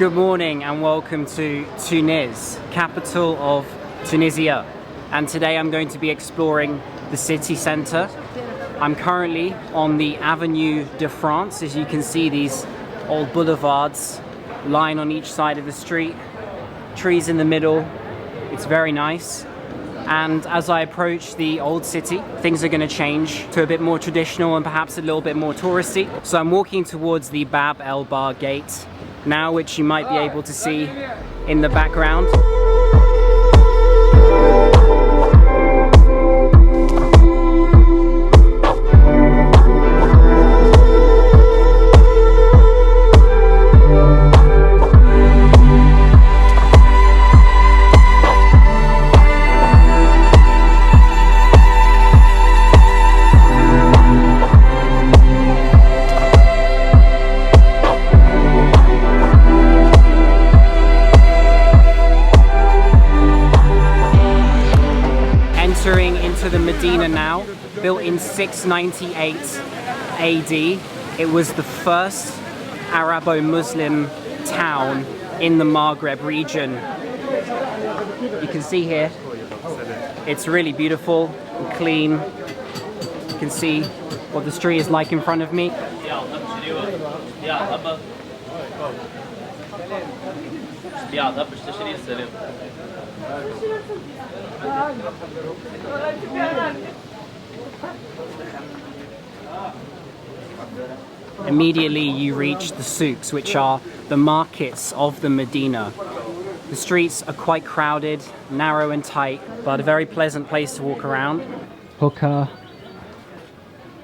Good morning and welcome to Tunis, capital of Tunisia. And today I'm going to be exploring the city centre. I'm currently on the Avenue de France. As you can see, these old boulevards lying on each side of the street, trees in the middle. It's very nice. And as I approach the old city, things are going to change to a bit more traditional and perhaps a little bit more touristy. So I'm walking towards the Bab El Bar gate now, which you might be able to see in the background. Entering into the Medina now, built in 698 AD. It was the first Arabo-Muslim town in the Maghreb region. You can see here, it's really beautiful and clean. You can see what the street is like in front of me. Immediately you reach the souks, which are the markets of the Medina. The streets are quite crowded, narrow and tight, but a very pleasant place to walk around. Hookah,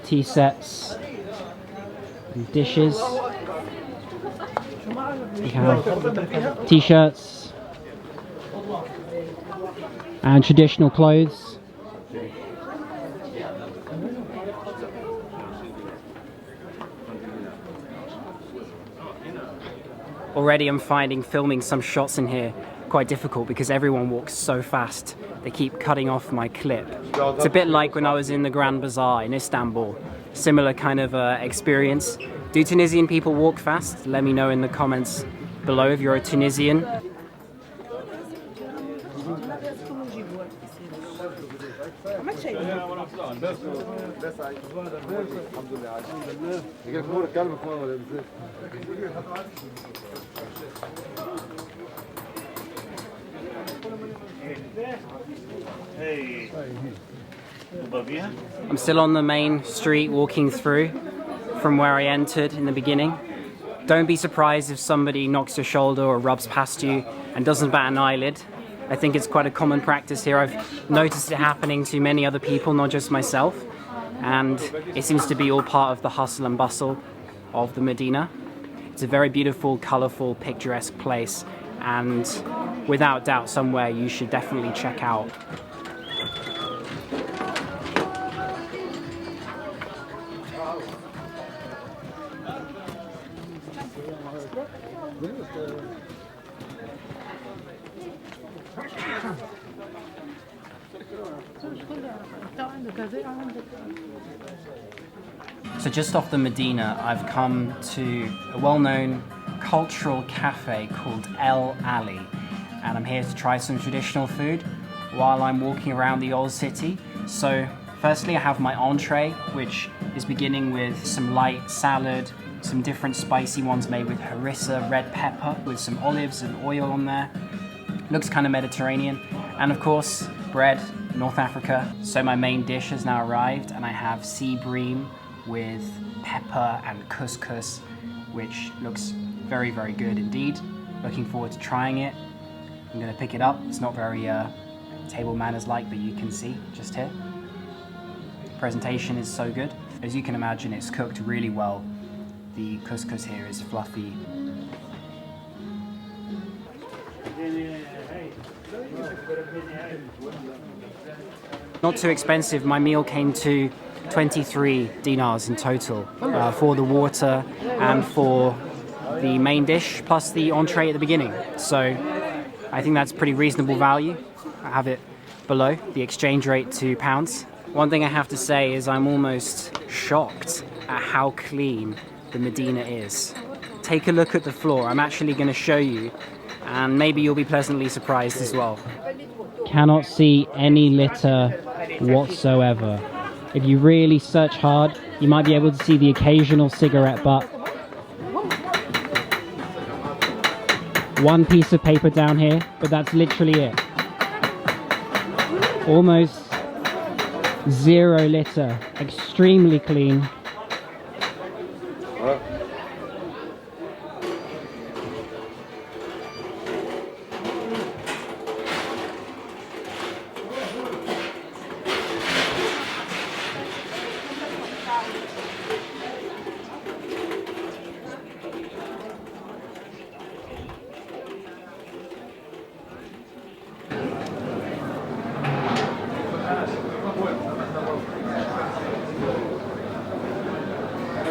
tea sets, and dishes. We have t-shirts and traditional clothes. Already I'm finding filming some shots in here quite difficult because everyone walks so fast. They keep cutting off my clip. It's a bit like when I was in the Grand Bazaar in Istanbul. Similar kind of experience. Do Tunisian people walk fast? Let me know in the comments below if you're a Tunisian. I'm still on the main street walking through from where I entered in the beginning. Don't be surprised if somebody knocks your shoulder or rubs past you and doesn't bat an eyelid. I think it's quite a common practice here. I've noticed it happening to many other people, not just myself. And it seems to be all part of the hustle and bustle of the Medina. It's a very beautiful, colourful, picturesque place, and without doubt somewhere you should definitely check out. So just off the Medina, I've come to a well-known cultural cafe called El Ali, and I'm here to try some traditional food while I'm walking around the old city. So firstly I have my entree, which is beginning with some light salad, some different spicy ones made with harissa, red pepper, with some olives and oil on there. Looks kind of Mediterranean. And of course, bread, North Africa. So my main dish has now arrived, and I have sea bream with pepper and couscous, which looks very, very good indeed. Looking forward to trying it. I'm gonna pick it up. It's not very table manners-like, but you can see just here. Presentation is so good. As you can imagine, it's cooked really well. The couscous here is fluffy. Not too expensive. My meal came to 23 dinars in total for the water and for the main dish plus the entree at the beginning. So I think that's pretty reasonable value. I have it below, the exchange rate to pounds. One thing I have to say is I'm almost shocked at how clean the Medina is. take a look at the floor. I'm actually going to show you, and maybe you'll be pleasantly surprised as well. Cannot see any litter whatsoever. If you really search hard, you might be able to see the occasional cigarette butt. One piece of paper down here, but that's literally it. Almost zero litter, extremely clean.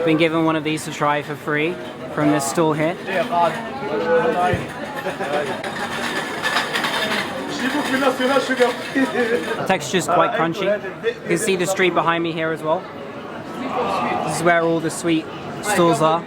Been given one of these to try for free from this stall here. The texture is quite crunchy. You can see the street behind me here as well. This is where all the sweet stalls are.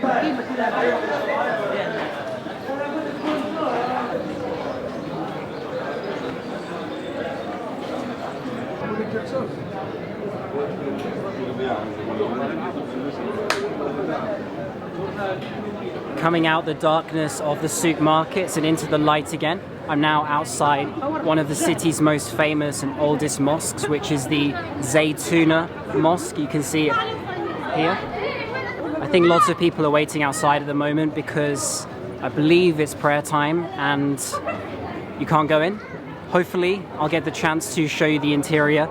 Coming out the darkness of the souk markets and into the light again, I'm now outside one of the city's most famous and oldest mosques, which is the ZAYTUNA mosque. You can see it here. I think lots of people are waiting outside at the moment because I believe it's prayer time and you can't go in. Hopefully I'll get the chance to show you the interior.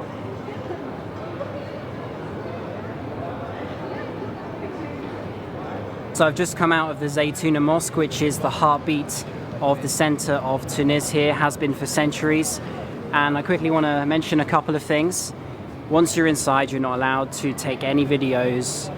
So I've just come out of the ZAYTUNA mosque, which is the heartbeat of the center of Tunis here, has been for centuries. And I quickly want to mention a couple of things. Once you're inside, you're not allowed to take any videos.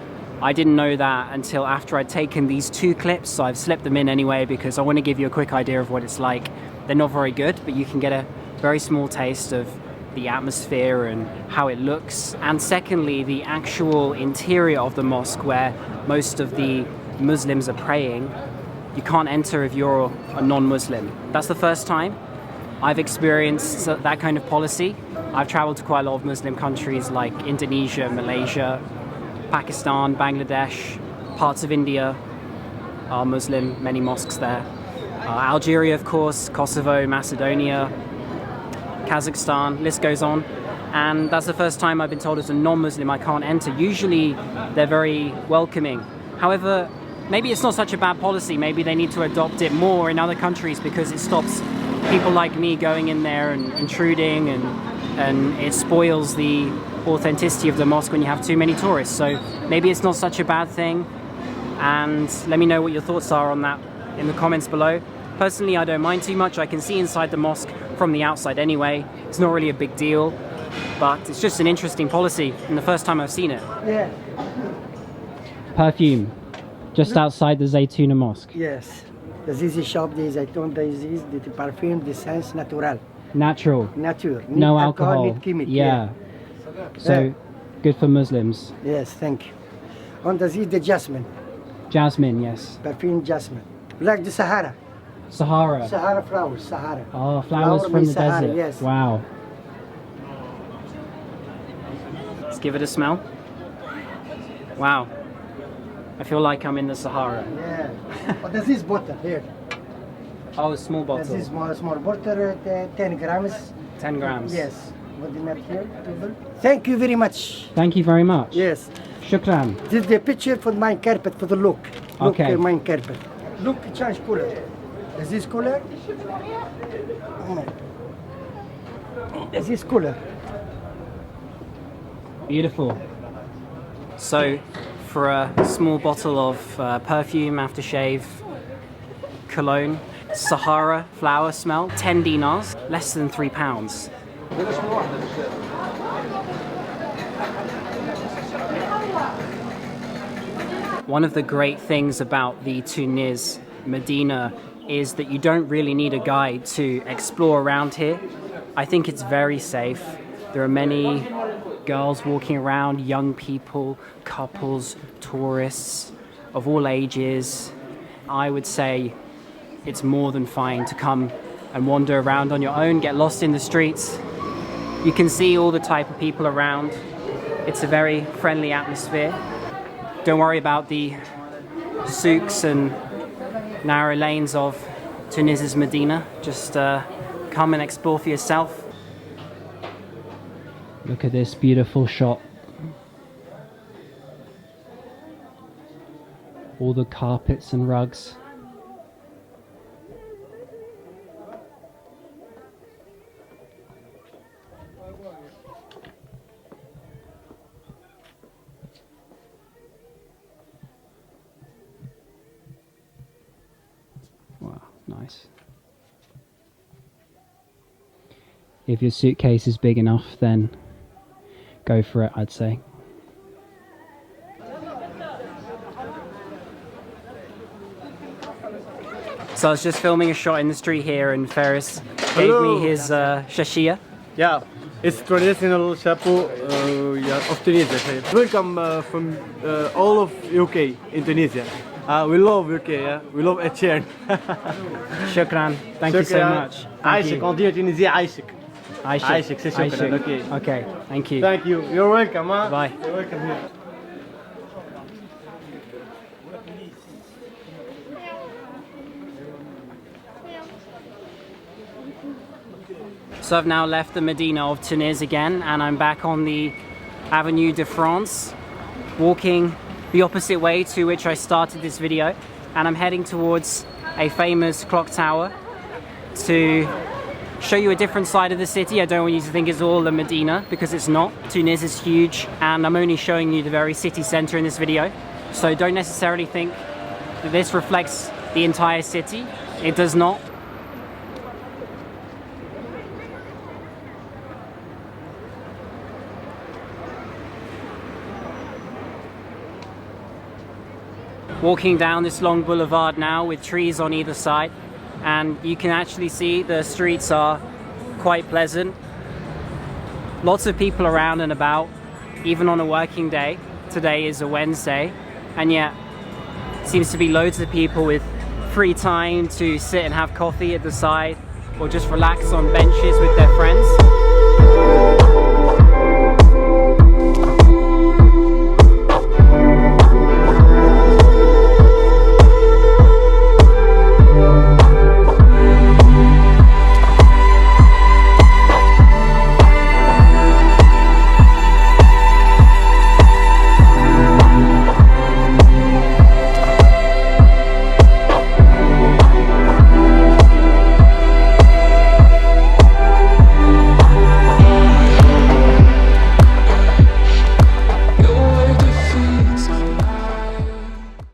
I didn't know that until after I'd taken these 2 clips, so I've slipped them in anyway because I want to give you a quick idea of what it's like. They're not very good, but you can get a very small taste of the atmosphere and how it looks. And secondly, the actual interior of the mosque where most of the Muslims are praying, you can't enter if you're a non-Muslim. That's the first time I've experienced that kind of policy. I've traveled to quite a lot of Muslim countries like Indonesia, Malaysia, Pakistan, Bangladesh, parts of India are Muslim, many mosques there. Algeria, of course, Kosovo, Macedonia, Kazakhstan, list goes on. And that's the first time I've been told as a non-Muslim I can't enter. Usually they're very welcoming. However, maybe it's not such a bad policy. Maybe they need to adopt it more in other countries because it stops people like me going in there and intruding, and it spoils the authenticity of the mosque when you have too many tourists. So maybe it's not such a bad thing. And let me know what your thoughts are on that in the comments below. Personally, I don't mind too much. I can see inside the mosque from the outside anyway. It's not really a big deal, but it's just an interesting policy and the first time I've seen it. Yeah. Perfume. Just outside the ZAYTUNA mosque. Yes. This is shop, the ZAYTUNA, this is the perfume, the sense natural. Natural. Nature. No alcohol. Need chemical. Yeah. So, good for Muslims. Yes, thank you. And this is the jasmine. Jasmine, yes. Perfume jasmine. Like the Sahara. Sahara. Sahara flowers, Sahara. Oh, flowers from the Sahara, desert. yes. Wow. Let's give it a smell. Wow. I feel like I'm in the Sahara. Yeah. But this is butter here. Oh, a small bottle. This is small butter, 10 grams. 10 grams. Yes. What the map here, people? Thank you very much. Thank you very much. Yes. Shukran. This is the picture for my carpet, for the look. Look Okay. my carpet. Look, change color. Is this color? Is this color? Beautiful. So, for a small bottle of perfume, aftershave, cologne, Sahara flower smell, 10 dinars, less than £3. One of the great things about the Tunis, Medina, is that you don't really need a guide to explore around here. I think it's very safe. There are many girls walking around, young people, couples, tourists of all ages. I would say it's more than fine to come and wander around on your own, get lost in the streets. You can see all the type of people around. It's a very friendly atmosphere. Don't worry about the souks and narrow lanes of Tunis's Medina. Just come and explore for yourself. Look at this beautiful shop. All the carpets and rugs. Wow, nice. If your suitcase is big enough, then go for it, I'd say. So I was just filming a shot in the street here, and Ferris gave me his shashia. Yeah, it's traditional chapeau of Tunisia. Welcome from all of UK in Tunisia. We love UK, yeah? We love Etienne. Shukran. Thank you so much. Aishik, on dit in Tunisia, Aishik. Aishik, c'est shukran, okay. Okay, thank you. Thank you. You're welcome, huh? Bye. You're welcome here. So I've now left the Medina of Tunis again, and I'm back on the Avenue de France, walking the opposite way to which I started this video, and I'm heading towards a famous clock tower to show you a different side of the city. I don't want you to think it's all the Medina, because it's not. Tunis is huge, and I'm only showing you the very city center in this video, so don't necessarily think that this reflects the entire city. It does not. Walking down this long boulevard now with trees on either side, and you can actually see the streets are quite pleasant. Lots of people around and about, even on a working day. Today is a Wednesday, and yet seems to be loads of people with free time to sit and have coffee at the side, or just relax on benches with their friends.